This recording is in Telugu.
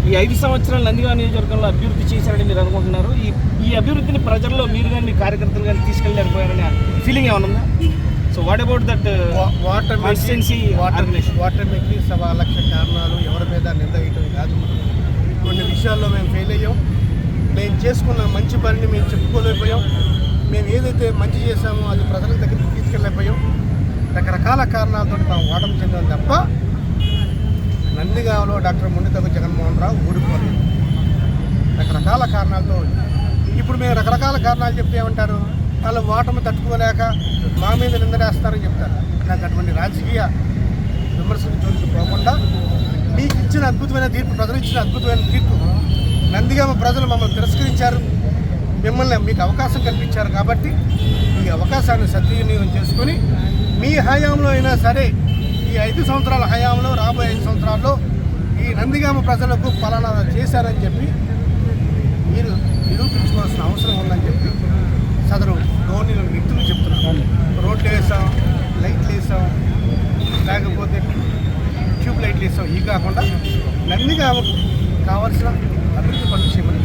ఈ 5 సంవత్సరాలు నందిగామ నియోజకవర్గంలో అభివృద్ధి చేశారని మీరు అనుకుంటున్నారు. ఈ అభివృద్ధిని ప్రజల్లో మీరు కానీ మీ కార్యకర్తలు కానీ తీసుకెళ్ళలేకపోయారనే ఫీలింగ్ ఏమైనా ఉందా? So what about that water constituency organisation? Water మెక్కి 1,00,000 కారణాలు ఎవరి మీద నింద వేయటం కాదు. కొన్ని విషయాల్లో మేము ఫెయిల్ అయ్యాం. మేము చేసుకున్న మంచి పనిని మేము చెప్పుకోలేకపోయాం. మేము ఏదైతే మంచి చేశామో అది ప్రజల దగ్గరికి తీసుకెళ్ళలేకపోయాం. రకరకాల కారణాలతో మేము ఓటమి చెందాం తప్ప నందిగామలో డాక్టర్ ముండితగు జగన్మోహన్ రావు ఓడిపోలేదు. రకరకాల కారణాలతో ఇప్పుడు మేము రకరకాల కారణాలు చెప్తే ఏమంటారు, వాళ్ళు ఓటమి తట్టుకోలేక మా మీద నిందలేస్తారని చెప్తారు. నాకు అటువంటి రాజకీయ విమర్శలు జోలికి పోకుండా మీకు ఇచ్చిన అద్భుతమైన తీర్పు, ప్రజలు ఇచ్చిన అద్భుతమైన తీర్పు, నందిగామ ప్రజలు మమ్మల్ని తిరస్కరించారు, మిమ్మల్ని మీకు అవకాశం కల్పించారు. కాబట్టి ఈ అవకాశాన్ని సద్వినియోగం చేసుకొని మీ హయాంలో అయినా సరే ఈ 5 సంవత్సరాల హయాంలో రాబోయే 5 సంవత్సరాల్లో ఈ నందిగామ ప్రజలకు పలానా చేశారని చెప్పి మీరు నిరూపించుకోవాల్సిన అవసరం ఉందని చెప్పి సదరు గవర్నీల వ్యక్తులు చెప్తున్నారు. రోడ్లు వేసాం, లైట్లు వేసాం, లేకపోతే ట్యూబ్ లైట్లు వేసాం. ఇవి కాకుండా నందిగామకు కావాల్సిన అభివృద్ధి పనులు చేయమని